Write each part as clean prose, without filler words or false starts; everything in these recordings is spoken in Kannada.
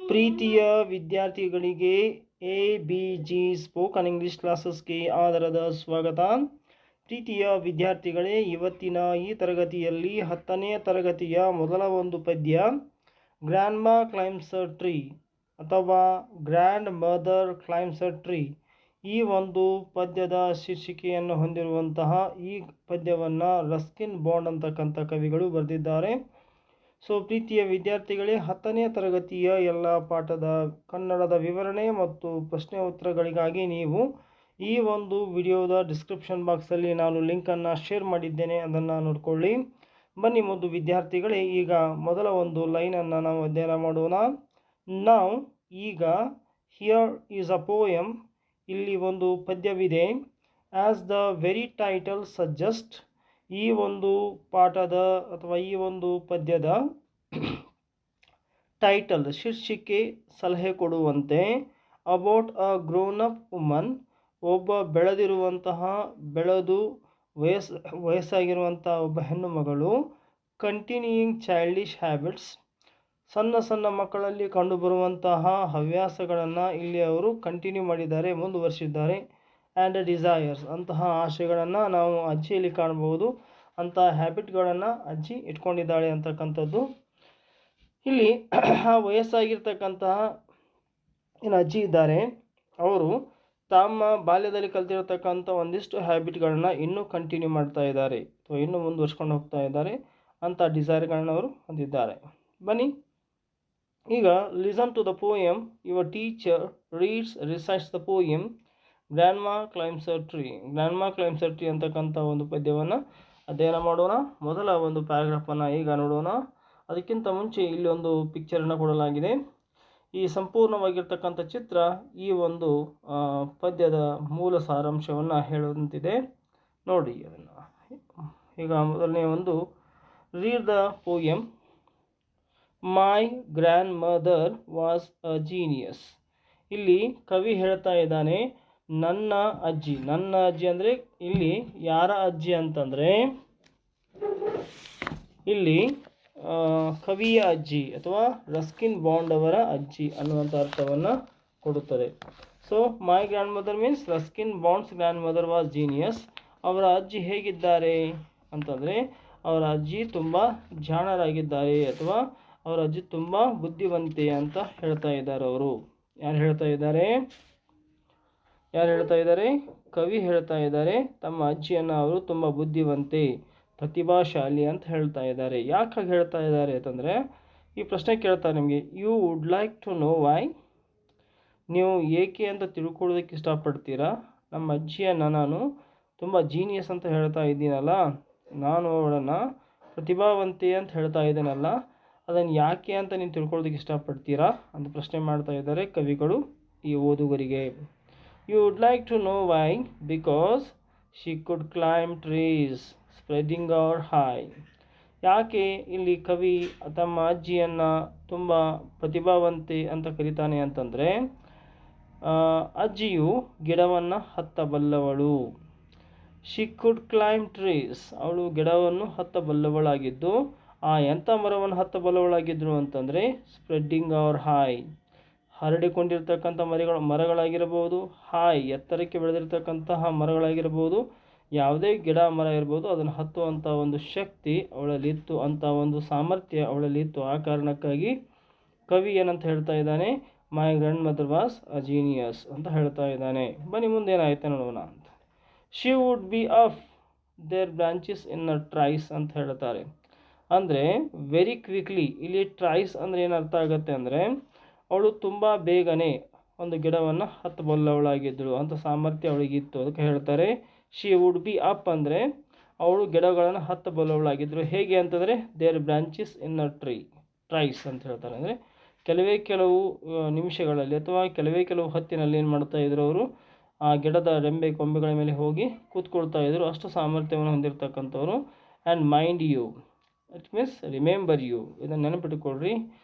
ಪ್ರೀತಿಯ ವಿದ್ಯಾರ್ಥಿಗಳಿಗೆ ABG ಸ್ಪೋಕನ್ ಇಂಗ್ಲಿಷ್ ಕ್ಲಾಸಸ್ಗೆ ಆದರದ ಸ್ವಾಗತ. ಪ್ರೀತಿಯ ವಿದ್ಯಾರ್ಥಿಗಳೇ, ಇವತ್ತಿನ ಈ ತರಗತಿಯಲ್ಲಿ 10ನೇ ತರಗತಿಯ ಮೊದಲ ಒಂದು ಪದ್ಯ ಗ್ರ್ಯಾಂಡ್ ಮಾ ಕ್ಲೈಮ್ಸ್ ಅ ಟ್ರೀ ಅಥವಾ grand mother claims a tree, ಈ ಒಂದು ಪದ್ಯದ ಶೀರ್ಷಿಕೆಯನ್ನು ಹೊಂದಿರುವಂತಹ ಈ ಪದ್ಯವನ್ನು ರಸ್ಕಿನ್ ಬಾಂಡ್ ಅಂತಕ್ಕಂಥ ಕವಿಗಳು ಬರೆದಿದ್ದಾರೆ. ಸೊ ಪ್ರೀತಿಯ ವಿದ್ಯಾರ್ಥಿಗಳೇ, 10ನೇ ತರಗತಿಯ ಎಲ್ಲ ಪಾಠದ ಕನ್ನಡದ ವಿವರಣೆ ಮತ್ತು ಪ್ರಶ್ನೆ ಉತ್ತರಗಳಿಗಾಗಿ ನೀವು ಈ ಒಂದು ವಿಡಿಯೋದ ಡಿಸ್ಕ್ರಿಪ್ಷನ್ ಬಾಕ್ಸಲ್ಲಿ ನಾನು ಲಿಂಕನ್ನು ಶೇರ್ ಮಾಡಿದ್ದೇನೆ, ಅದನ್ನು ನೋಡಿಕೊಳ್ಳಿ. ಬನ್ನಿ ಮುದ್ದು ವಿದ್ಯಾರ್ಥಿಗಳೇ, ಈಗ ಮೊದಲ ಒಂದು ಲೈನನ್ನು ನಾವು ಅಧ್ಯಯನ ಮಾಡೋಣ. ನಾವು ಈಗ ಹಿಯರ್ ಈಸ್ ಅ ಪೋಯಮ್, ಇಲ್ಲಿ ಒಂದು ಪದ್ಯವಿದೆ. As the very title suggest, ಈ ಒಂದು ಪಾಠದ ಅಥವಾ ಈ ಒಂದು ಪದ್ಯದ ಟೈಟಲ್ ಶೀರ್ಷಿಕೆ ಸಲಹೆ ಕೊಡುವಂತೆ, about a grown up woman, ಒಬ್ಬ ಬೆಳೆದು ವಯಸ್ಸಾಗಿರುವಂಥ ಒಬ್ಬ ಹೆಣ್ಣು ಮಗಳು, ಕಂಟಿನ್ಯೂಯಿಂಗ್ ಚೈಲ್ಡಿಶ್ ಹ್ಯಾಬಿಟ್ಸ್, ಸಣ್ಣ ಮಕ್ಕಳಲ್ಲಿ ಕಂಡುಬರುವಂತಹ ಹವ್ಯಾಸಗಳನ್ನು ಇಲ್ಲಿ ಅವರು ಕಂಟಿನ್ಯೂ ಮಾಡಿದ್ದಾರೆ, ಮುಂದುವರಿಸಿದ್ದಾರೆ. ಆ್ಯಂಡ್ ಡಿಸೈರ್ಸ್, ಅಂತಹ ಆಶೆಗಳನ್ನು ನಾವು ಅಜ್ಜಿಯಲ್ಲಿ ಕಾಣಬಹುದು, ಅಂತಹ ಹ್ಯಾಬಿಟ್ಗಳನ್ನು ಅಜ್ಜಿ ಇಟ್ಕೊಂಡಿದ್ದಾಳೆ ಅಂತಕ್ಕಂಥದ್ದು. ಇಲ್ಲಿ ವಯಸ್ಸಾಗಿರ್ತಕ್ಕಂತಹ ಏನು ಅಜ್ಜಿ ಇದ್ದಾರೆ, ಅವರು ತಮ್ಮ ಬಾಲ್ಯದಲ್ಲಿ ಕಲ್ತಿರತಕ್ಕಂಥ ಒಂದಿಷ್ಟು ಹ್ಯಾಬಿಟ್ಗಳನ್ನು ಇನ್ನೂ ಕಂಟಿನ್ಯೂ ಮಾಡ್ತಾ ಇದ್ದಾರೆ ಅಥವಾ ಇನ್ನೂ ಮುಂದುವರ್ಸ್ಕೊಂಡು ಹೋಗ್ತಾ ಇದ್ದಾರೆ, ಅಂಥ ಡಿಸೈರ್ಗಳನ್ನು ಅವರು ಹೊಂದಿದ್ದಾರೆ. ಬನ್ನಿ ಈಗ listen to the poem. Your teacher recites the poem grandma climbs a tree. Grandma climbs a tree ಅಂತಕ್ಕಂಥ ಒಂದು ಪದ್ಯವನ್ನು ಅಧ್ಯಯನ ಮಾಡೋಣ. ಮೊದಲ ಒಂದು ಪ್ಯಾರಾಗ್ರಾಫನ್ನು ಈಗ ನೋಡೋಣ. ಅದಕ್ಕಿಂತ ಮುಂಚೆ ಇಲ್ಲಿ ಒಂದು ಪಿಕ್ಚರನ್ನು ಕೊಡಲಾಗಿದೆ. ಈ ಸಂಪೂರ್ಣವಾಗಿರ್ತಕ್ಕಂಥ ಚಿತ್ರ ಈ ಒಂದು ಪದ್ಯದ ಮೂಲ ಸಾರಾಂಶವನ್ನು ಹೇಳುವಂತಿದೆ, ನೋಡಿ ಅದನ್ನು. ಈಗ ಮೊದಲನೇ ಒಂದು, read the poem. My grandmother was a genius. ಇಲ್ಲಿ ಕವಿ ಹೇಳ್ತಾ ಇದ್ದಾನೆ, ನನ್ನ ಅಜ್ಜಿ ಅಂದರೆ ಇಲ್ಲಿ ಯಾರ ಅಜ್ಜಿ ಅಂತಂದರೆ ಇಲ್ಲಿ ಕವಿಯ ಅಜ್ಜಿ ಅಥವಾ ರಸ್ಕಿನ್ ಬಾಂಡ್ ಅವರ ಅಜ್ಜಿ ಅನ್ನುವಂಥ ಅರ್ಥವನ್ನು ಕೊಡುತ್ತದೆ. So my grand mother means Ruskin bonds grand mother was genius. ಅವರ ಅಜ್ಜಿ ಹೇಗಿದ್ದಾರೆ ಅಂತಂದರೆ, ಅವರ ಅಜ್ಜಿ ತುಂಬ ಜಾಣರಾಗಿದ್ದಾರೆ ಅಥವಾ ಅವರ ಅಜ್ಜಿ ತುಂಬ ಬುದ್ಧಿವಂತೆ ಅಂತ ಹೇಳ್ತಾ ಇದ್ದಾರೆ ಅವರು. ಯಾರು ಹೇಳ್ತಾ ಇದ್ದಾರೆ? ಕವಿ ಹೇಳ್ತಾ ಇದ್ದಾರೆ ತಮ್ಮ ಅಜ್ಜಿಯನ್ನು ಅವರು ತುಂಬ ಬುದ್ಧಿವಂತೆ, ಪ್ರತಿಭಾಶಾಲಿ ಅಂತ ಹೇಳ್ತಾ ಇದ್ದಾರೆ. ಯಾಕಾಗಿ ಹೇಳ್ತಾ ಇದ್ದಾರೆ ಅಂತಂದರೆ, ಈ ಪ್ರಶ್ನೆ ಕೇಳ್ತಾರೆ ನಿಮಗೆ, you would like to know why, ನೀವು ಏಕೆ ಅಂತ ತಿಳ್ಕೊಳ್ಳೋದಕ್ಕೆ ಇಷ್ಟಪಡ್ತೀರಾ? ನಮ್ಮ ಅಜ್ಜಿಯನ್ನು ನಾನು ತುಂಬ ಜೀನಿಯಸ್ ಅಂತ ಹೇಳ್ತಾ ಇದ್ದೀನಲ್ಲ, ನಾನು ಅವಳನ್ನು ಪ್ರತಿಭಾವಂತೆ ಅಂತ ಹೇಳ್ತಾ ಇದ್ದೇನಲ್ಲ, ಅದನ್ನು ಯಾಕೆ ಅಂತ ನೀವು ತಿಳ್ಕೊಳ್ಳೋದಕ್ಕೆ ಇಷ್ಟಪಡ್ತೀರಾ ಅಂತ ಪ್ರಶ್ನೆ ಮಾಡ್ತಾ ಇದ್ದಾರೆ ಕವಿಗಳು ಈ ಓದುಗರಿಗೆ. You would like to know why because she could climb trees spreading over high. ಯಾಕೆ ಇಲ್ಲಿ ಕವಿ ತಮ್ಮ ಅಜ್ಜಿಯನ್ನು ತುಂಬ ಪ್ರತಿಭಾವಂತೆ ಅಂತ ಕರೀತಾನೆ ಅಂತಂದರೆ, ಅಜ್ಜಿಯು ಗಿಡವನ್ನು ಹತ್ತಬಲ್ಲವಳು. ಶಿ ಕುಡ್ ಕ್ಲೈಂಬ್ ಟ್ರೀಸ್, ಅವಳು ಗಿಡವನ್ನು ಹತ್ತಬಲ್ಲವಳಾಗಿದ್ದು, ಎಂಥ ಮರವನ್ನು ಹತ್ತಬಲ್ಲವಳಾಗಿದ್ದರು ಅಂತಂದರೆ ಸ್ಪ್ರೆಡ್ಡಿಂಗ್ ಅವರ್ ಹೈ, ಹರಡಿಕೊಂಡಿರ್ತಕ್ಕಂಥ ಮರಗಳಾಗಿರಬಹುದು, ಎತ್ತರಕ್ಕೆ ಬೆಳೆದಿರ್ತಕ್ಕಂತಹ ಮರಗಳಾಗಿರ್ಬೋದು, ಯಾವುದೇ ಗಿಡ ಮರ ಇರ್ಬೋದು, ಅದನ್ನು ಹತ್ತುವಂಥ ಒಂದು ಶಕ್ತಿ ಅವಳಲ್ಲಿತ್ತು, ಅಂಥ ಒಂದು ಸಾಮರ್ಥ್ಯ ಅವಳಲ್ಲಿತ್ತು. ಆ ಕಾರಣಕ್ಕಾಗಿ ಕವಿ ಏನಂತ ಹೇಳ್ತಾ ಇದ್ದಾನೆ, my grandmother was a genius ಅಂತ ಹೇಳ್ತಾ ಇದ್ದಾನೆ. ಬನ್ನಿ ಮುಂದೇನಾಯ್ತು ನೋಡೋಣ ಅಂತ. She would be off their branches in a tries ಅಂತ ಹೇಳ್ತಾರೆ. ಅಂದರೆ ವೆರಿ ಕ್ವಿಕ್ಲಿ, ಇಲ್ಲಿ ಟ್ರೈಸ್ ಅಂದರೆ ಏನು ಅರ್ಥ ಆಗುತ್ತೆ ಅಂದರೆ, ಅವಳು ತುಂಬ ಬೇಗನೆ ಒಂದು ಗಿಡವನ್ನು ಹತ್ತಬಲ್ಲವಳಾಗಿದ್ದಳು ಅಂತ ಸಾಮರ್ಥ್ಯ ಅವಳಿಗಿತ್ತು, ಅದಕ್ಕೆ ಹೇಳ್ತಾರೆ ಶಿ ವುಡ್ ಬಿ ಅಪ್ ಅಂದರೆ ಅವಳು ಗಿಡಗಳನ್ನು ಹತ್ತಬಲ್ಲವಳಾಗಿದ್ದರು. ಹೇಗೆ ಅಂತಂದರೆ their branches in a tries ಅಂತ ಹೇಳ್ತಾರೆ. ಅಂದರೆ ಕೆಲವು ನಿಮಿಷಗಳಲ್ಲಿ ಅಥವಾ ಕೆಲವು ಹೊತ್ತಿನಲ್ಲಿ ಏನು ಮಾಡ್ತಾ ಇದ್ರು ಅವರು, ಆ ಗಿಡದ ರೆಂಬೆ ಕೊಂಬೆಗಳ ಮೇಲೆ ಹೋಗಿ ಕೂತ್ಕೊಳ್ತಾ ಇದ್ರು, ಅಷ್ಟು ಸಾಮರ್ಥ್ಯವನ್ನು ಹೊಂದಿರತಕ್ಕಂಥವ್ರು. And mind you, it means remember you, ಇದನ್ನು ನೆನಪಿಟ್ಟುಕೊಳ್ರಿ,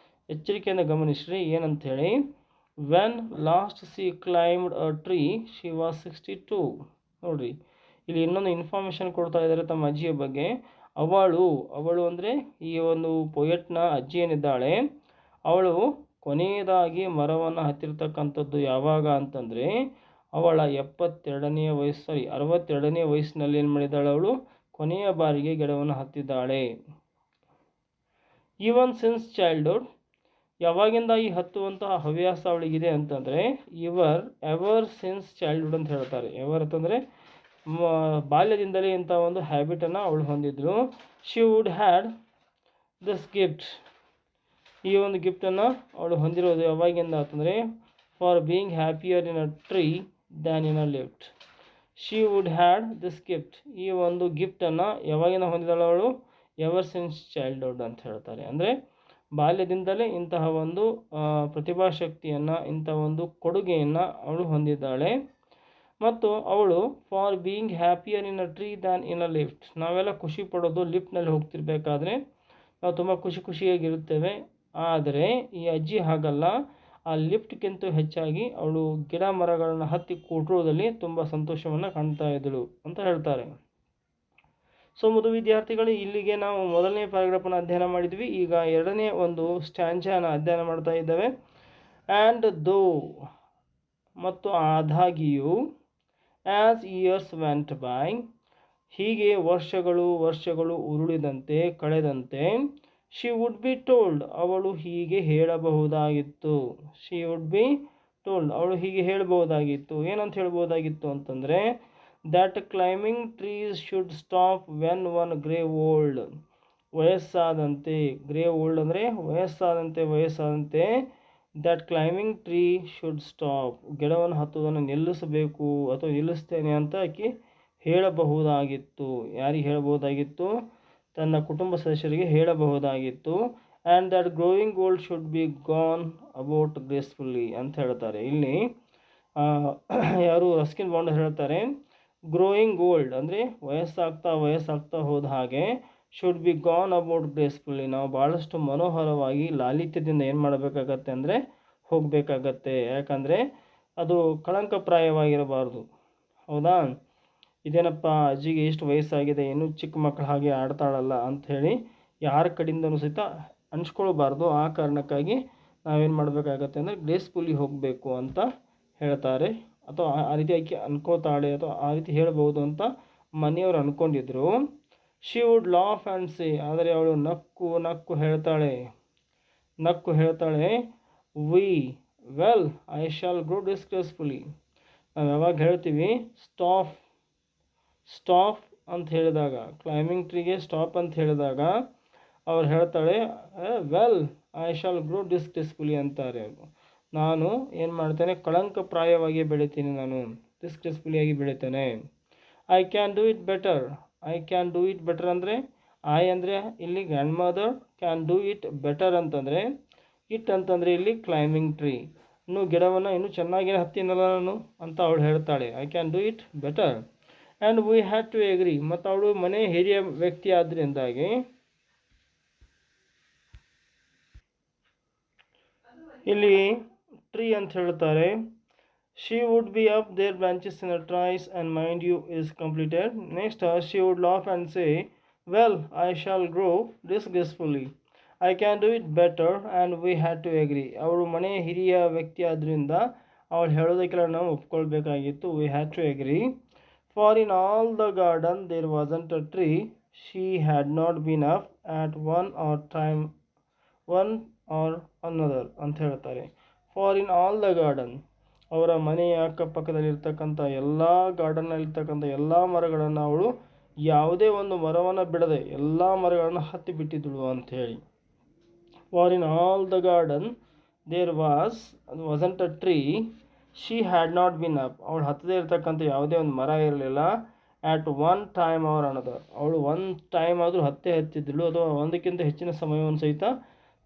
ಎಚ್ಚರಿಕೆಯಿಂದ ಗಮನಿಸ್ರಿ. ಏನಂಥೇಳಿ, when last she climbed a tree she was 62. ನೋಡಿರಿ, ಇಲ್ಲಿ ಇನ್ನೊಂದು ಇನ್ಫಾರ್ಮೇಷನ್ ಕೊಡ್ತಾ ಇದ್ದಾರೆ ತಮ್ಮ ಅಜ್ಜಿಯ ಬಗ್ಗೆ. ಅವಳು ಅಂದರೆ ಈ ಒಂದು ಪೊಯೆಟ್ನ ಅಜ್ಜಿ ಏನಿದ್ದಾಳೆ, ಅವಳು ಕೊನೆಯದಾಗಿ ಮರವನ್ನು ಹತ್ತಿರ್ತಕ್ಕಂಥದ್ದು ಯಾವಾಗ ಅಂತಂದರೆ ಅವಳ 62ನೇ ವಯಸ್ಸಿನಲ್ಲಿ ಏನು ಮಾಡಿದ್ದಾಳೆ ಅವಳು ಕೊನೆಯ ಬಾರಿಗೆ ಗಿಡವನ್ನು ಹತ್ತಿದ್ದಾಳೆ. ಈವನ್ ಸಿನ್ಸ್ ಚೈಲ್ಡ್ಹುಡ್, ಯಾವಾಗಿಂದ ಈ ಹತ್ತುವಂತಹ ಹವ್ಯಾಸ ಅವಳಿಗಿದೆ ಅಂತಂದರೆ ಎವರ್ ಸಿನ್ಸ್ ಚೈಲ್ಡ್ಹುಡ್ ಅಂತ ಹೇಳ್ತಾರೆ. ಎವರ್ ಅಂತಂದರೆ ಬಾಲ್ಯದಿಂದಲೇ ಇಂಥ ಒಂದು ಹ್ಯಾಬಿಟನ್ನು ಅವಳು ಹೊಂದಿದ್ಳು. She would had this gift, ಈ ಒಂದು ಗಿಫ್ಟನ್ನು ಅವಳು ಹೊಂದಿರೋದು ಯಾವಾಗಿಂದ ಅಂತಂದರೆ for being happier in a tree than in a lift. She would had this gift, ಈ ಒಂದು ಗಿಫ್ಟನ್ನು ಯಾವಾಗಿಂದ ಹೊಂದಿದಳು ಅವಳು ಎವರ್ ಸಿನ್ಸ್ ಚೈಲ್ಡ್ಹುಡ್ ಅಂತ ಹೇಳ್ತಾರೆ. ಅಂದರೆ ಬಾಲ್ಯದಿಂದಲೇ ಇಂತಹ ಒಂದು ಪ್ರತಿಭಾಶಕ್ತಿಯನ್ನು, ಇಂಥ ಒಂದು ಕೊಡುಗೆಯನ್ನು ಅವಳು ಹೊಂದಿದ್ದಾಳೆ. ಮತ್ತು ಅವಳು for being happier in a tree than in a lift, ನಾವೆಲ್ಲ ಖುಷಿ ಪಡೋದು ಲಿಫ್ಟ್ನಲ್ಲಿ ಹೋಗ್ತಿರ್ಬೇಕಾದ್ರೆ ನಾವು ತುಂಬ ಖುಷಿಯಾಗಿರುತ್ತೇವೆ. ಆದರೆ ಈ ಅಜ್ಜಿ ಹಾಗಲ್ಲ, ಆ ಲಿಫ್ಟ್ಗಿಂತ ಹೆಚ್ಚಾಗಿ ಅವಳು ಗಿಡ ಮರಗಳನ್ನು ಹತ್ತಿ ಕೂಡುವುದರಲ್ಲಿ ತುಂಬ ಸಂತೋಷವನ್ನು ಕಾಣ್ತಾ ಇದ್ದಳು ಅಂತ ಹೇಳ್ತಾರೆ. ಸೊ ಮುದು ವಿದ್ಯಾರ್ಥಿಗಳು, ಇಲ್ಲಿಗೆ ನಾವು ಮೊದಲನೇ ಪ್ಯಾರಾಗ್ರಾಫನ್ನು ಅಧ್ಯಯನ ಮಾಡಿದ್ವಿ. ಈಗ ಎರಡನೇ ಒಂದು ಸ್ಟ್ಯಾಂಜಾನ ಅಧ್ಯಯನ ಮಾಡ್ತಾ ಇದ್ದೇವೆ. ಆ್ಯಂಡ್ ದೋ, ಮತ್ತು ಆದಾಗಿಯೂ, ಆ್ಯಸ್ ಇಯರ್ಸ್ ವೆಂಟ್ ಬೈ, ಹೀಗೆ ವರ್ಷಗಳು ಉರುಳಿದಂತೆ ಕಳೆದಂತೆ, ಶಿ ವುಡ್ ಬಿ ಟೋಲ್ಡ್, ಅವಳು ಹೀಗೆ ಹೇಳಬಹುದಾಗಿತ್ತು. ಶಿ ವುಡ್ ಬಿ ಟೋಲ್ಡ್, ಅವಳು ಹೀಗೆ ಹೇಳಬಹುದಾಗಿತ್ತು. ಏನಂತ ಹೇಳ್ಬೋದಾಗಿತ್ತು ಅಂತಂದರೆ that climbing trees should stop when one grow old, ವಯಸ್ಸಾದಂತೆ, ಗ್ರೇ ಓಲ್ಡ್ ಅಂದರೆ ವಯಸ್ಸಾದಂತೆ that climbing tree should stop, ಗಿಡವನ್ನು ಹತ್ತುವುದನ್ನು ನಿಲ್ಲಿಸಬೇಕು ಅಥವಾ ನಿಲ್ಲಿಸ್ತೇನೆ ಅಂತ ಆಕೆ ಹೇಳಬಹುದಾಗಿತ್ತು. ಯಾರಿಗೆ ಹೇಳಬಹುದಾಗಿತ್ತು? ತನ್ನ ಕುಟುಂಬ ಸದಸ್ಯರಿಗೆ ಹೇಳಬಹುದಾಗಿತ್ತು. And that growing old should be gone about gracefully ಅಂತ ಹೇಳ್ತಾರೆ. ಇಲ್ಲಿ ಯಾರು ರಸ್ಕಿನ್ ಬಾಂಡ್ ಹೇಳ್ತಾರೆ, ಗ್ರೋಯಿಂಗ್ ಓಲ್ಡ್ ಅಂದರೆ ವಯಸ್ಸಾಗ್ತಾ ಹೋದ ಹಾಗೆ, should be gone about gracefully, ನಾವು ಭಾಳಷ್ಟು ಮನೋಹರವಾಗಿ ಲಾಲಿತ್ಯದಿಂದ ಏನು ಮಾಡಬೇಕಾಗತ್ತೆ ಅಂದರೆ ಹೋಗಬೇಕಾಗತ್ತೆ. ಯಾಕಂದರೆ ಅದು ಕಳಂಕಪ್ರಾಯವಾಗಿರಬಾರ್ದು. ಹೌದಾ? ಇದೇನಪ್ಪ ಅಜ್ಜಿಗೆ ಎಷ್ಟು ವಯಸ್ಸಾಗಿದೆ, ಇನ್ನೂ ಚಿಕ್ಕ ಮಕ್ಕಳ ಹಾಗೆ ಆಡ್ತಾಳಲ್ಲ ಅಂಥೇಳಿ ಯಾರ ಕಡೆಯಿಂದನೂ ಸಹಿತ ಅನ್ಸ್ಕೊಳ್ಬಾರ್ದು. ಆ ಕಾರಣಕ್ಕಾಗಿ ನಾವೇನು ಮಾಡಬೇಕಾಗತ್ತೆ ಅಂದರೆ ಗ್ರೇಸ್ಫುಲ್ಲಿ ಹೋಗಬೇಕು ಅಂತ ಹೇಳ್ತಾರೆ. ಅಥವಾ ಆ ರೀತಿ ಆಕೆ ಅನ್ಕೋತಾಳೆ ಅಥವಾ ಆ ರೀತಿ ಹೇಳ್ಬೋದು ಅಂತ ಮನೆಯವರು ಅಂದ್ಕೊಂಡಿದ್ರು. She would laugh and say, ಆದರೆ ಅವಳು ನಕ್ಕು ಹೇಳ್ತಾಳೆ well I shall grow disgracefully. ನಾವು ಯಾವಾಗ ಹೇಳ್ತೀವಿ ಸ್ಟಾಪ್ ಅಂತ ಹೇಳಿದಾಗ, ಕ್ಲೈಂಬಿಂಗ್ ಟ್ರೀಗೆ ಸ್ಟಾಪ್ ಅಂತ ಹೇಳಿದಾಗ ಅವ್ರು ಹೇಳ್ತಾಳೆ well I shall grow disgracefully ಅಂತಾರೆ. ನಾನು ಏನು ಮಾಡ್ತೇನೆ, ಕಳಂಕಪ್ರಾಯವಾಗಿ ಬೆಳಿತೀನಿ, ನಾನು ಡಿಸ್ಗ್ರೇಸ್ಫುಲಿಯಾಗಿ ಬೆಳಿತೇನೆ. I can do it better ಅಂದರೆ ಅಂದರೆ ಇಲ್ಲಿ grandmother, can do it better ಅಂತಂದರೆ ಅಂತಂದರೆ ಇಲ್ಲಿ ಕ್ಲೈಂಬಿಂಗ್ ಟ್ರೀ, ಗಿಡವನ್ನು ಇನ್ನೂ ಚೆನ್ನಾಗಿ ಹತ್ತಿನಲ್ಲ ನಾನು ಅಂತ ಅವಳು ಹೇಳ್ತಾಳೆ. I can do it better and we had to agree, ಮತ್ತು ಅವಳು ಮನೆ ಹಿರಿಯ ವ್ಯಕ್ತಿ ಆದ್ದರಿಂದಾಗಿ ಇಲ್ಲಿ ಟ್ರೀ ಅಂತ ಹೇಳ್ತಾರೆ. She would be up their branches in a trice and mind you is completed. Next she would laugh and say well I shall grow disgracefully, I can do it better and we had to agree. ಅವಳು ಮನೆಯ ಹಿರಿಯ ವ್ಯಕ್ತಿ ಆದ್ದರಿಂದ ಅವಳು ಹೇಳೋದಕ್ಕೆಲ್ಲ ನಾವು ಒಪ್ಕೊಳ್ಬೇಕಾಗಿತ್ತು. We had to agree. For in all the garden there wasn't a tree she had not been up at one or ಅನ್ನದರ್ ಅಂತ ಹೇಳ್ತಾರೆ. For in all the garden, ಅವರ ಮನೆಯ ಅಕ್ಕಪಕ್ಕದಲ್ಲಿರ್ತಕ್ಕಂಥ ಎಲ್ಲ ಗಾರ್ಡನ್ನಲ್ಲಿರ್ತಕ್ಕಂಥ ಎಲ್ಲ ಮರಗಳನ್ನು ಅವಳು ಯಾವುದೇ ಒಂದು ಮರವನ್ನು ಬಿಡದೆ ಎಲ್ಲ ಮರಗಳನ್ನು ಹತ್ತಿ ಬಿಟ್ಟಿದ್ದಳು ಅಂಥೇಳಿ. For in all the garden there wasn't a tree she had not been up, ಅವಳು ಹತ್ತದೇ ಇರತಕ್ಕಂಥ ಯಾವುದೇ ಒಂದು ಮರ ಇರಲಿಲ್ಲ. At one time or another, ಅವಳು ಒಂದು ಟೈಮ್ ಆದರೂ ಹತ್ತಿದ್ದಳು ಅಥವಾ ಒಂದಕ್ಕಿಂತ ಹೆಚ್ಚಿನ ಸಮಯವನ್ನು ಸಹಿತ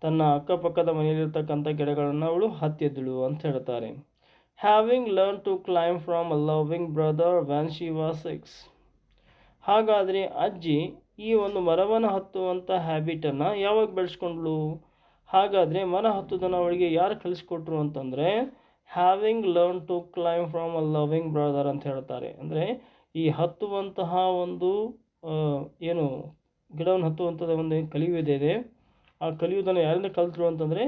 ತನ್ನ ಅಕ್ಕಪಕ್ಕದ ಮನೆಯಲ್ಲಿರ್ತಕ್ಕಂಥ ಗಿಡಗಳನ್ನು ಅವಳು ಹತ್ತಿದ್ದಳು ಅಂತ ಹೇಳ್ತಾರೆ. Having learn to climb from a loving brother when she was 6. ಹಾಗಾದರೆ ಅಜ್ಜಿ ಈ ಒಂದು ಮರವನ್ನು ಹತ್ತುವಂಥ ಹ್ಯಾಬಿಟನ್ನು ಯಾವಾಗ ಬೆಳೆಸ್ಕೊಂಡ್ಳು? ಹಾಗಾದರೆ ಮರ ಹತ್ತುವುದನ್ನು ಅವಳಿಗೆ ಯಾರು ಕಲಿಸ್ಕೊಟ್ರು ಅಂತಂದರೆ having learn to climb from a loving brother ಅಂತ ಹೇಳ್ತಾರೆ. ಅಂದರೆ ಈ ಹತ್ತುವಂತಹ ಒಂದು ಏನು ಗಿಡವನ್ನು ಹತ್ತುವಂಥದ್ದು ಒಂದು ಕಲಿಯುವುದಿದೆ, ಆ ಕಲಿಯುವುದನ್ನು ಯಾರಿಂದ ಕಲಿತರು ಅಂತಂದರೆ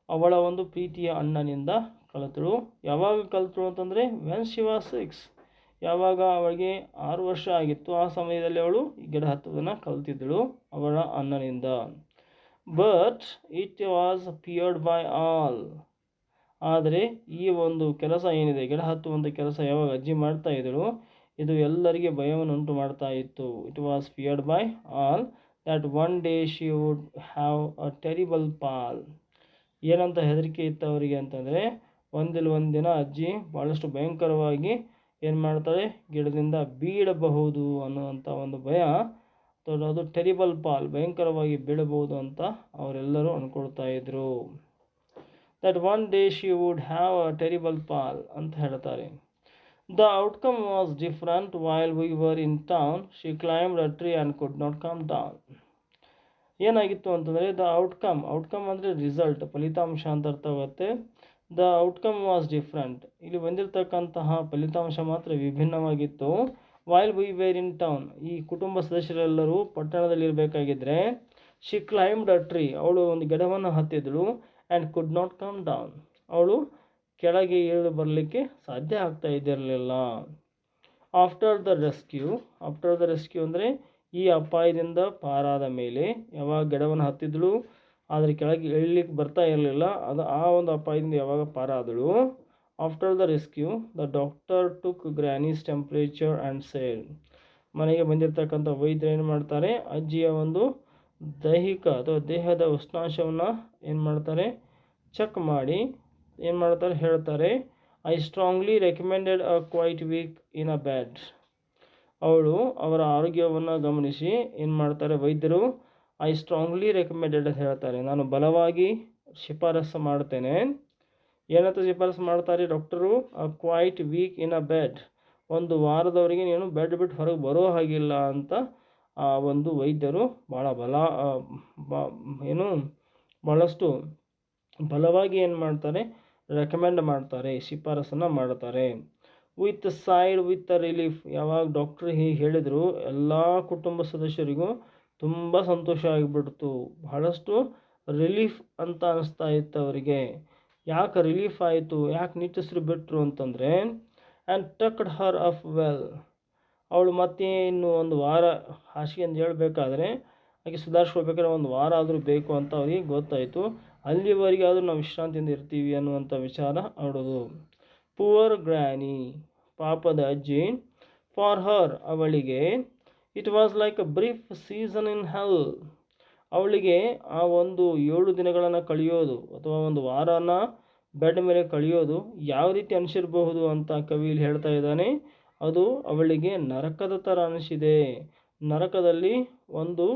ಅವಳ ಒಂದು ಪ್ರೀತಿಯ ಅಣ್ಣನಿಂದ ಕಲಿತಳು. ಯಾವಾಗ ಕಲಿತಳು ಅಂತಂದರೆ ವೆನ್ ಶಿ ವಾಸ್ 6, ಯಾವಾಗ ಅವಳಿಗೆ 6 ವರ್ಷ ಆಗಿತ್ತು ಆ ಸಮಯದಲ್ಲಿ ಅವಳು ಗಿಡ ಹತ್ತುವುದನ್ನು ಕಲಿತಿದ್ದಳು ಅವಳ ಅಣ್ಣನಿಂದ. But it was feared by all, ಆದರೆ ಈ ಒಂದು ಕೆಲಸ ಏನಿದೆ ಗಿಡ ಹತ್ತುವಂಥ ಕೆಲಸ ಯಾವಾಗ ಅಜ್ಜಿ ಮಾಡ್ತಾ ಇದ್ದಳು ಇದು ಎಲ್ಲರಿಗೆ ಭಯವನ್ನು ಉಂಟು ಮಾಡ್ತಾ ಇತ್ತು. It was feared by all that one day she would have a terrible fall. ಏನಂತ ಹೆದರಿಕೆ ಇತ್ತು ಅವರಿಗೆ ಅಂತಂದರೆ ಒಂದು ದಿನ ಅಜ್ಜಿ ಭಾಳಷ್ಟು ಭಯಂಕರವಾಗಿ ಏನು ಮಾಡ್ತಾಳೆ, ಗಿಡದಿಂದ ಬೀಳಬಹುದು ಅನ್ನುವಂಥ ಒಂದು ಭಯ, ಅದು ಟೆರಿಬಲ್ ಫಾಲ್, ಭಯಂಕರವಾಗಿ ಬೀಳಬಹುದು ಅಂತ ಅವರೆಲ್ಲರೂ ಅಂದ್ಕೊಳ್ತಾ ಇದ್ರು. That one day she would have a terrible fall ಅಂತ ಹೇಳ್ತಾರೆ. The outcome was different. While we were in town, she climbed a tree and could not come down. ಏನಾಗಿತ್ತು ಅಂತಂದರೆ ಔಟ್ಕಮ್ ಅಂದರೆ ರಿಸಲ್ಟ್, ಫಲಿತಾಂಶ ಅಂತ ಅರ್ಥ ಆಗುತ್ತೆ. ದ ಔಟ್ಕಮ್ ವಾಸ್ ಡಿಫ್ರೆಂಟ್, ಇಲ್ಲಿ ಬಂದಿರತಕ್ಕಂತಹ ಫಲಿತಾಂಶ ಮಾತ್ರ ವಿಭಿನ್ನವಾಗಿತ್ತು. While we were in town, ಈ ಕುಟುಂಬ ಸದಸ್ಯರೆಲ್ಲರೂ ಪಟ್ಟಣದಲ್ಲಿರಬೇಕಾಗಿದ್ದರೆ, ಶಿ ಕ್ಲೈಮ್ಡ್ ಅ ಟ್ರೀ, ಅವಳು ಒಂದು ಗಿಡವನ್ನು ಹತ್ತಿದಳು, and could not come down, ಅವಳು ಕೆಳಗೆ ಇಳಿದು ಬರಲಿಕ್ಕೆ ಸಾಧ್ಯ ಆಗ್ತಾ ಇದ್ದಿರಲಿಲ್ಲ. ಆಫ್ಟರ್ ದ ರೆಸ್ಕ್ಯೂ ಅಂದರೆ ಈ ಅಪಾಯದಿಂದ ಪಾರಾದ ಮೇಲೆ, ಯಾವಾಗ ಗಿಡವನ್ನು ಹತ್ತಿದಳು ಆದರೆ ಕೆಳಗೆ ಇಳಲಿಕ್ಕೆ ಬರ್ತಾ ಇರಲಿಲ್ಲ, ಆ ಒಂದು ಅಪಾಯದಿಂದ ಯಾವಾಗ ಪಾರಾದಳು, after the rescue the doctor took granny's temperature and said, ಮನೆಗೆ ಬಂದಿರತಕ್ಕಂಥ ವೈದ್ಯರು ಏನು ಮಾಡ್ತಾರೆ, ಅಜ್ಜಿಯ ಒಂದು ದೈಹಿಕ ಅಥವಾ ದೇಹದ ಉಷ್ಣಾಂಶವನ್ನು ಏನು ಮಾಡ್ತಾರೆ, ಚೆಕ್ ಮಾಡಿ ಏನು ಮಾಡ್ತಾರೆ ಹೇಳ್ತಾರೆ, I strongly recommended a quiet week in a bed. ಅವರ ಆರೋಗ್ಯವನ್ನು ಗಮನಿಸಿ ಏನು ಮಾಡ್ತಾರೆ ವೈದ್ಯರು, ಐ ಸ್ಟ್ರಾಂಗ್ಲಿ ರೆಕಮೆಂಡೆಡ್ ಅಂತ ಹೇಳ್ತಾರೆ, ನಾನು ಬಲವಾಗಿ ಶಿಫಾರಸು ಮಾಡ್ತೇನೆ. ಏನಂತ ಶಿಫಾರಸು ಮಾಡ್ತಾರೆ doctor, a quiet week in a bed, ಒಂದು ವಾರದವರೆಗೆ ನೀನು ಬೆಡ್ ಬಿಟ್ಟು ಹೊರಗೆ ಬರೋ ಹಾಗಿಲ್ಲ ಅಂತ ಆ ಒಂದು ವೈದ್ಯರು ಭಾಳಷ್ಟು ಬಲವಾಗಿ ಏನು ಮಾಡ್ತಾರೆ, ರೆಕಮೆಂಡ್ ಮಾಡ್ತಾರೆ, ಶಿಫಾರಸನ್ನು ಮಾಡ್ತಾರೆ. ವಿತ್ ರಿಲೀಫ್, ಯಾವಾಗ ಡಾಕ್ಟ್ರು ಹೀಗೆ ಹೇಳಿದರು ಎಲ್ಲ ಕುಟುಂಬ ಸದಸ್ಯರಿಗೂ ತುಂಬ ಸಂತೋಷ ಆಗಿಬಿಡ್ತು, ಬಹಳಷ್ಟು ರಿಲೀಫ್ ಅಂತ ಅನಿಸ್ತಾ ಇತ್ತು ಅವರಿಗೆ. ಯಾಕೆ ರಿಲೀಫ್ ಆಯಿತು, ಯಾಕೆ ನಿಟ್ಟುಸಿರು ಬಿಟ್ಟರು ಅಂತಂದರೆ, ಆ್ಯಂಡ್ ಟಕ್ಡ್ ಹರ್ ಅಫ್ ವೆಲ್, ಅವಳು ಮತ್ತೆ ಇನ್ನು ಒಂದು ವಾರ ಹಾಸಿಗೆಯಿಂದ ಹೇಳಬೇಕಾದ್ರೆ ಆಕೆ ಸುಧಾರಿಸ್ಕೊಳ್ಬೇಕಾದ್ರೆ ಒಂದು ವಾರ ಆದರೂ ಬೇಕು ಅಂತ ಅವರಿಗೆ ಗೊತ್ತಾಯಿತು. ಅಲ್ಲಿವರೆಗೆ ಆದರೂ ನಾವು ವಿಶ್ರಾಂತಿಯಿಂದ ಇರ್ತೀವಿ ಅನ್ನುವಂಥ ವಿಚಾರ ಅವಳದು. ಪುವರ್ ಗ್ರ್ಯಾನಿ, ಪಾಪದ ಅಜ್ಜಿ, ಫಾರ್ ಹರ್, ಅವಳಿಗೆ, it was like a brief season in hell, ಅವಳಿಗೆ ಆ ಒಂದು 7 ದಿನಗಳನ್ನು ಕಳೆಯೋದು ಅಥವಾ ಒಂದು ವಾರನ ಬೆಡ್ ಮೇಲೆ ಕಳೆಯೋದು ಯಾವ ರೀತಿ ಅನಿಸಿರಬಹುದು ಅಂತ ಕವಿಯಲ್ಲಿ ಹೇಳ್ತಾ ಇದ್ದಾನೆ, ಅದು ಅವಳಿಗೆ ನರಕದ ಥರ ಅನಿಸಿದೆ. ನರಕದಲ್ಲಿ ಒಂದು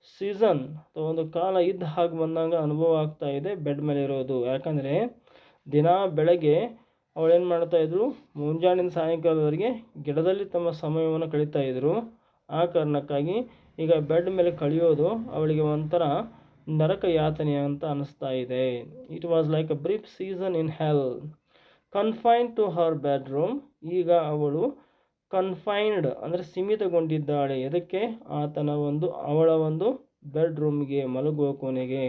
ಸೀಸನ್ ಅಥವಾ ಒಂದು ಕಾಲ ಇದ್ದ ಹಾಗೆ ಬಂದಾಗ ಅನುಭವ ಆಗ್ತಾ ಇದೆ ಬೆಡ್ ಮೇಲೆ ಇರೋದು. ಯಾಕಂದರೆ ದಿನ ಬೆಳಗ್ಗೆ ಅವಳೇನು ಮಾಡ್ತಾಯಿದ್ರು, ಮುಂಜಾನೆಯಿಂದ ಸಾಯಂಕಾಲದವರೆಗೆ ಗಿಡದಲ್ಲಿ ತಮ್ಮ ಸಮಯವನ್ನು ಕಳೀತಾ ಇದ್ದರು. ಆ ಕಾರಣಕ್ಕಾಗಿ ಈಗ ಬೆಡ್ ಮೇಲೆ ಕಳೆಯೋದು ಅವಳಿಗೆ ಒಂಥರ ನರಕ ಯಾತನೆ ಅಂತ ಅನ್ನಿಸ್ತಾ ಇದೆ. It was like a brief season in hell. Confined to her bedroom, ಈಗ ಅವಳು ಕನ್ಫೈನ್ಡ್ ಅಂದರೆ ಸೀಮಿತಗೊಂಡಿದ್ದಾಳೆ. ಎದಕ್ಕೆ, ಅವಳ ಒಂದು ಬೆಡ್ರೂಮ್ಗೆ, ಮಲಗುವ ಕೋಣೆಗೆ.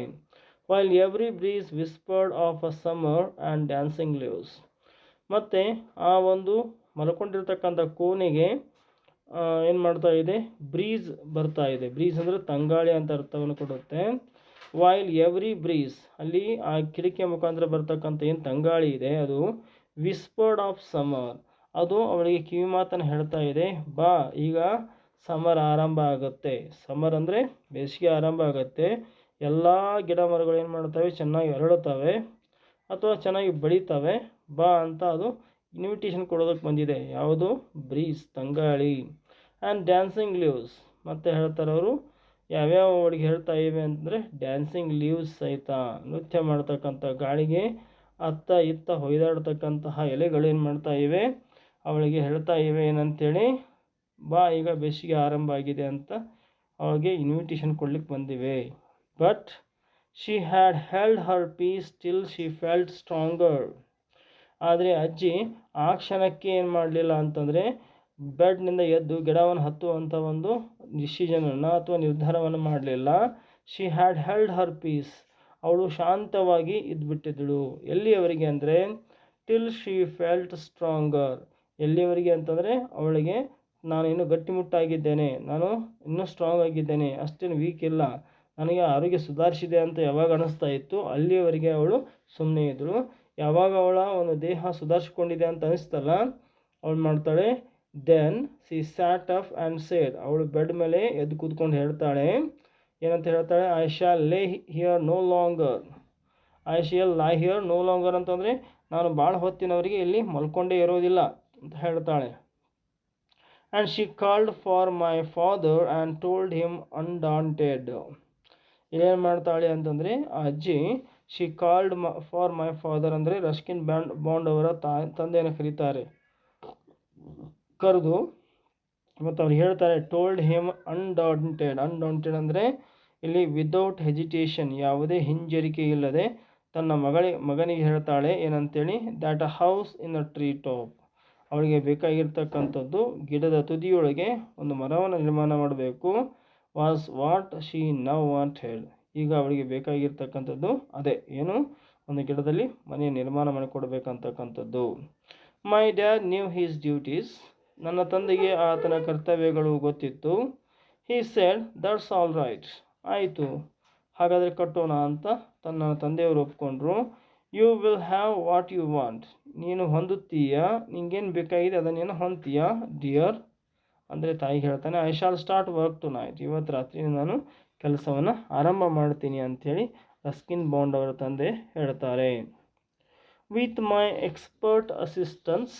While every breeze ವಿಸ್ಪರ್ಡ್ of a summer and dancing leaves, ಮತ್ತು ಆ ಒಂದು ಮಲ್ಕೊಂಡಿರ್ತಕ್ಕಂಥ ಕೋಣೆಗೆ ಏನು ಮಾಡ್ತಾ ಇದೆ, ಬ್ರೀಸ್ ಬರ್ತಾ ಇದೆ. ಬ್ರೀಸ್ ಅಂದರೆ ತಂಗಾಳಿ ಅಂತ ಅರ್ಥವನ್ನು ಕೊಡುತ್ತೆ. ವೈಲ್ ಎವ್ರಿ ಬ್ರೀಸ್, ಅಲ್ಲಿ ಆ ಕಿಟಕಿಯ ಮುಖಾಂತರ ಬರ್ತಕ್ಕಂಥ ಏನು ತಂಗಾಳಿ ಇದೆ ಅದು ವಿಸ್ಪರ್ಡ್ ಆಫ್ ಸಮ್ಮರ್, ಅದು ಅವಳಿಗೆ ಕಿವಿ ಮಾತನ್ನು ಹೇಳ್ತಾ ಇದೆ, ಬಾ ಈಗ ಸಮರ್ ಆರಂಭ ಆಗುತ್ತೆ. ಸಮರ್ ಅಂದರೆ ಬೇಸಿಗೆ ಆರಂಭ ಆಗುತ್ತೆ, ಎಲ್ಲ ಗಿಡ ಮರಗಳು ಏನು ಮಾಡ್ತವೆ, ಚೆನ್ನಾಗಿ ಅರಳುತ್ತವೆ ಅಥವಾ ಚೆನ್ನಾಗಿ ಬೆಳೀತವೆ, ಬಾ ಅಂತ ಅದು ಇನ್ವಿಟೇಷನ್ ಕೊಡೋದಕ್ಕೆ ಬಂದಿದೆ. ಯಾವುದು, ಬ್ರೀಸ್, ತಂಗಾಳಿ. ಆ್ಯಂಡ್ ಡ್ಯಾನ್ಸಿಂಗ್ ಲೀವ್ಸ್, ಮತ್ತು ಹೇಳ್ತಾರೆ ಅವರು ಯಾವ್ಯಾವ ಅವಳಿಗೆ ಹೇಳ್ತಾ ಇವೆ ಅಂತಂದರೆ, ಡ್ಯಾನ್ಸಿಂಗ್ ಲೀವ್ಸ್ ಸಹಿತ, ನೃತ್ಯ ಮಾಡ್ತಕ್ಕಂಥ ಗಾಳಿಗೆ ಅತ್ತ ಇತ್ತ ಹೊಯ್ದಾಡ್ತಕ್ಕಂತಹ ಎಲೆಗಳು ಏನು ಮಾಡ್ತಾ ಇವೆ, ಅವಳಿಗೆ ಹೇಳ್ತಾ ಇವೆ ಏನಂತೇಳಿ, ಬಾ ಈಗ ಬೇಸಿಗೆ ಆರಂಭ ಆಗಿದೆ ಅಂತ ಅವಳಿಗೆ ಇನ್ವಿಟೇಷನ್ ಕೊಡ್ಲಿಕ್ಕೆ ಬಂದಿವೆ. But she had held her peace till she felt stronger, ಆದರೆ ಅಜ್ಜಿ ಆ ಕ್ಷಣಕ್ಕೆ ಏನು ಮಾಡಲಿಲ್ಲ ಅಂತಂದರೆ, ಬೆಡ್ನಿಂದ ಎದ್ದು ಗಿಡವನ್ನು ಹತ್ತುವಂಥ ಒಂದು ಡಿಸಿಷನನ್ನು ಅಥವಾ ನಿರ್ಧಾರವನ್ನು ಮಾಡಲಿಲ್ಲ. She had held her peace, ಅವಳು ಶಾಂತವಾಗಿ ಇದ್ಬಿಟ್ಟಿದ್ದಳು. ಎಲ್ಲಿಯವರೆಗೆ ಅಂದರೆ ಟಿಲ್ ಶಿ ಫೆಲ್ಟ್ ಸ್ಟ್ರಾಂಗರ್. ಎಲ್ಲಿಯವರೆಗೆ ಅಂತಂದರೆ ಅವಳಿಗೆ ನಾನು ಇನ್ನೂ ಗಟ್ಟಿಮುಟ್ಟಾಗಿದ್ದೇನೆ, ನಾನು ಇನ್ನೂ ಸ್ಟ್ರಾಂಗ್ ಆಗಿದ್ದೇನೆ, ಅಷ್ಟೇನು ವೀಕ್ ಇಲ್ಲ, ನನಗೆ ಆರೋಗ್ಯ ಸುಧಾರಿಸಿದೆ ಅಂತ ಯಾವಾಗ ಅನ್ನಿಸ್ತಾ ಇತ್ತು ಅಲ್ಲಿಯವರೆಗೆ ಅವಳು ಸುಮ್ಮನೆ ಇದ್ದಳು. ಯಾವಾಗ ಅವಳ ಒಂದು ದೇಹ ಸುಧಾರಿಸ್ಕೊಂಡಿದೆ ಅಂತ ಅನಿಸ್ತಲ್ಲ, ಅವಳು ಮಾಡ್ತಾಳೆ then she sat up and said. ಅವಳು ಬೆಡ್ ಮೇಲೆ ಎದ್ದು ಕೂತ್ಕೊಂಡು ಹೇಳ್ತಾಳೆ, ಏನಂತ ಹೇಳ್ತಾಳೆ, I shall lay here no longer. I shall lie here no longer ಅಂತಂದರೆ ನಾನು ಭಾಳ ಹೊತ್ತಿನವರೆಗೆ ಇಲ್ಲಿ ಮಲ್ಕೊಂಡೇ ಇರೋದಿಲ್ಲ ಅಂತ ಹೇಳ್ತಾಳೆ. And she called for my father and told him undaunted. ಇಲ್ಲೇನು ಮಾಡ್ತಾಳೆ ಅಂತಂದರೆ ಆ ಅಜ್ಜಿ she called for my father ಅಂದರೆ ರಸ್ಕಿನ್ ಬಾಂಡ್ ಅವರ ತಂದೆಯನ್ನು ಕರೀತಾರೆ, ಕರೆದು ಮತ್ತು ಅವ್ರು ಹೇಳ್ತಾರೆ ಟೋಲ್ಡ್ ಹಿಮ್ ಅನ್ಡಾಂಟೆಡ್. ಅನ್ಡಾಂಟೆಡ್ ಅಂದರೆ ಇಲ್ಲಿ ವಿದೌಟ್ ಹೆಜಿಟೇಷನ್, ಯಾವುದೇ ಹಿಂಜರಿಕೆ ಇಲ್ಲದೆ ತನ್ನ ಮಗನಿಗೆ ಹೇಳ್ತಾಳೆ ಏನಂತೇಳಿ, that a house in a tree top. ಅವಳಿಗೆ ಬೇಕಾಗಿರ್ತಕ್ಕಂಥದ್ದು ಗಿಡದ ತುದಿಯೊಳಗೆ ಒಂದು ಮರವನ್ನು ನಿರ್ಮಾಣ ಮಾಡಬೇಕು. Was what she now wanted. ಈಗ ಅವಳಿಗೆ ಬೇಕಾಗಿರ್ತಕ್ಕಂಥದ್ದು ಅದೇ, ಏನು, ಒಂದು ಗಿಡದಲ್ಲಿ ಮನೆ ನಿರ್ಮಾಣ ಮಾಡಿಕೊಡ್ಬೇಕಂತಕ್ಕಂಥದ್ದು. My dad knew his duties. ನನ್ನ ತಂದೆಗೆ ಆತನ ಕರ್ತವ್ಯಗಳು ಗೊತ್ತಿತ್ತು. He said that's all right. ಆಯಿತು, ಹಾಗಾದರೆ ಕಟ್ಟೋಣ ಅಂತ ತನ್ನ ತಂದೆಯವರು ಒಪ್ಕೊಂಡ್ರು. You will have what you want. ನೀನು ಹೊಂದುತ್ತೀಯಾ, ನಿಂಗೇನು ಬೇಕಾಗಿದೆ ಅದನ್ನೇನು ಹೊಂದ್ತೀಯಾ ಡಿಯರ್. ಅಂದರೆ ತಾಯಿಗೆ ಹೇಳ್ತಾನೆ, I shall start work tonight. ಇವತ್ತು ರಾತ್ರಿ ನಾನು ಕೆಲಸವನ್ನು ಆರಂಭ ಮಾಡ್ತೀನಿ ಅಂಥೇಳಿ ರಸ್ಕಿನ್ ಬಾಂಡ್ ಅವರ ತಂದೆ ಹೇಳ್ತಾರೆ. ವಿತ್ ಮೈ ಎಕ್ಸ್ಪರ್ಟ್ ಅಸಿಸ್ಟೆನ್ಸ್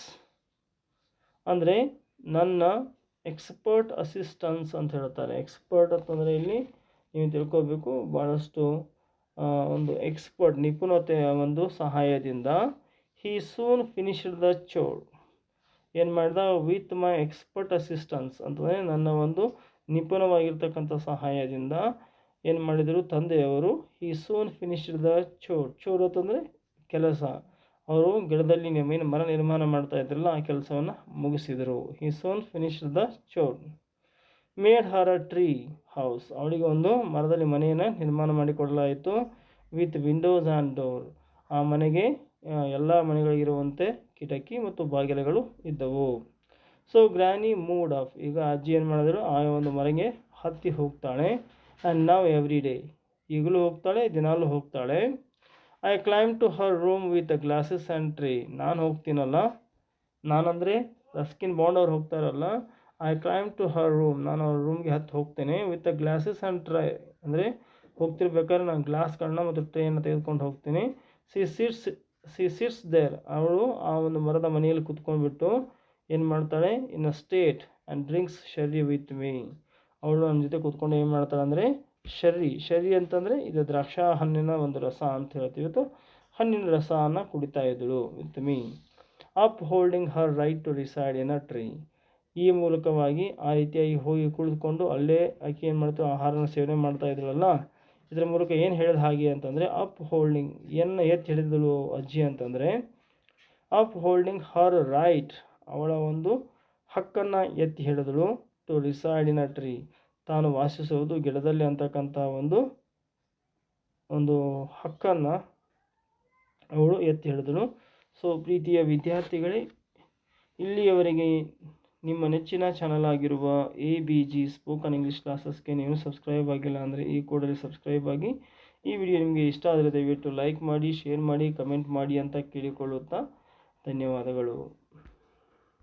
ಅಂದರೆ ನನ್ನ ಎಕ್ಸ್ಪರ್ಟ್ ಅಸಿಸ್ಟೆನ್ಸ್ ಅಂತ ಹೇಳ್ತಾರೆ. ಎಕ್ಸ್ಪರ್ಟ್ ಅಂತಂದರೆ ಇಲ್ಲಿ ನೀವು ತಿಳ್ಕೋಬೇಕು, ಭಾಳಷ್ಟು ಒಂದು ಎಕ್ಸ್ಪರ್ಟ್ ನಿಪುಣತೆಯ ಒಂದು ಸಹಾಯದಿಂದ. ಹೀ ಸೂನ್ ಫಿನಿಶ್ಡ್ ದ ಚೋರ್. ಏನು ಮಾಡಿದ, ವಿತ್ ಮೈ ಎಕ್ಸ್ಪರ್ಟ್ ಅಸಿಸ್ಟೆನ್ಸ್ ಅಂತಂದರೆ ನನ್ನ ಒಂದು ನಿಪುಣವಾಗಿರ್ತಕ್ಕಂಥ ಸಹಾಯದಿಂದ ಏನು ಮಾಡಿದರು ತಂದೆಯವರು, ಹೀ ಸೂನ್ ಫಿನಿಶ್ಡ್ ದ ಚೋರ್. ಚೋರ್ ಅಂತಂದರೆ ಕೆಲಸ. ಅವರು ಗಿಡದಲ್ಲಿ ಮರ ನಿರ್ಮಾಣ ಮಾಡ್ತಾ ಇದ್ರಲ್ಲ ಆ ಕೆಲಸವನ್ನು ಮುಗಿಸಿದರು. He soon finished the chore. Made her a tree house. ಅವಳಿಗೆ ಒಂದು ಮರದಲ್ಲಿ ಮನೆಯನ್ನು ನಿರ್ಮಾಣ ಮಾಡಿಕೊಡಲಾಯಿತು. With windows and door. ಆ ಮನೆಗೆ ಎಲ್ಲ ಮನೆಗಳಿಗಿರುವಂತೆ ಕಿಟಕಿ ಮತ್ತು ಬಾಗಿಲುಗಳು ಇದ್ದವು. So granny moved off. ಈಗ ಅಜ್ಜಿ ಏನು ಮಾಡಿದ್ರು, ಆ ಒಂದು ಮನೆಗೆ ಹತ್ತಿ ಹೋಗ್ತಾಳೆ. And now every day. ಈಗಲೂ ಹೋಗ್ತಾಳೆ, ದಿನಾಲೂ ಹೋಗ್ತಾಳೆ. I climb to her room with glasses and tray. ನಾನು ಹೋಗ್ತೀನಲ್ಲ, ನಾನಂದರೆ ರಸ್ಕಿನ್ ಬಾಂಡ್ ಅವ್ರು ಹೋಗ್ತಾರಲ್ಲ, I climb to her room, ನಾನು ಅವ್ರ ರೂಮ್ಗೆ ಹತ್ತಿ ಹೋಗ್ತೇನೆ. ವಿತ್ ಗ್ಲಾಸಸ್ ಆ್ಯಂಡ್ ಟ್ರೇ ಅಂದರೆ ಹೋಗ್ತಿರ್ಬೇಕಾದ್ರೆ ನಾನು ಗ್ಲಾಸ್ಗಳನ್ನ ಮತ್ತು ಟ್ರೇಯನ್ನು ತೆಗೆದುಕೊಂಡು ಹೋಗ್ತೀನಿ. She sits there. ಅವಳು ಆ ಒಂದು ಮರದ ಮನೆಯಲ್ಲಿ ಕುತ್ಕೊಂಡ್ಬಿಟ್ಟು ಏನು ಮಾಡ್ತಾಳೆ, in a state and drinks sherry with me. ಅವಳು ನನ್ನ ಜೊತೆ ಕೂತ್ಕೊಂಡು ಏನು ಮಾಡ್ತಾಳೆ ಅಂದರೆ ಶರ್ರಿ ಅಂತಂದರೆ ಇದು ದ್ರಾಕ್ಷಾ ಹಣ್ಣಿನ ಒಂದು ರಸ ಅಂತ ಹೇಳ್ತೀವಿ, ಅಥವಾ ಹಣ್ಣಿನ ರಸವನ್ನು ಕುಡಿತಾ ಇದ್ದಳು with me. Upholding her right to reside in a tree. ಈ ಮೂಲಕವಾಗಿ ಆ ರೀತಿಯಾಗಿ ಹೋಗಿ ಕುಳಿತುಕೊಂಡು ಅಲ್ಲೇ ಆಕೆ ಏನು ಮಾಡ್ತಾಳೆ, ಆಹಾರನ ಸೇವನೆ ಮಾಡ್ತಾ ಇದ್ರಲ್ಲ, ಇದರ ಮೂಲಕ ಏನು ಹೇಳಿದ ಹಾಗೆ ಅಂತಂದರೆ ಅಪ್ ಹೋಲ್ಡಿಂಗ್, ಎತ್ತಿ ಹಿಡಿದಳು ಅಜ್ಜಿ ಅಂತಂದರೆ ಅಪ್ ಹೋಲ್ಡಿಂಗ್ ಹರ್ ರೈಟ್, ಅವಳ ಒಂದು ಹಕ್ಕನ್ನು ಎತ್ತಿ ಹಿಡಿದಳು. To reside in a tree, ತಾನು ವಾಸಿಸುವುದು ಗಿಡದಲ್ಲಿ ಅಂತಕ್ಕಂಥ ಒಂದು ಹಕ್ಕನ್ನು ಅವಳು ಎತ್ತಿ ಹಿಡಿದಳು. ಸೊ ಪ್ರೀತಿಯ ವಿದ್ಯಾರ್ಥಿಗಳೇ, ಇಲ್ಲಿಯವರೆಗೆ ನಿಮ್ಮ ನೆಚ್ಚಿನ ಚಾನಲ್ ಆಗಿರುವ ABG ಸ್ಪೋಕನ್ ಇಂಗ್ಲೀಷ್ ಕ್ಲಾಸಸ್ಗೆ ನೀವು ಸಬ್ಸ್ಕ್ರೈಬ್ ಆಗಿಲ್ಲ ಅಂದರೆ ಈ ಕೂಡಲೇ ಸಬ್ಸ್ಕ್ರೈಬ್ ಆಗಿ. ಈ ವಿಡಿಯೋ ನಿಮಗೆ ಇಷ್ಟ ಆದರೆ ದಯವಿಟ್ಟು ಲೈಕ್ ಮಾಡಿ, ಶೇರ್ ಮಾಡಿ, ಕಮೆಂಟ್ ಮಾಡಿ ಅಂತ ಕೇಳಿಕೊಳ್ಳುತ್ತಾ ಧನ್ಯವಾದಗಳು.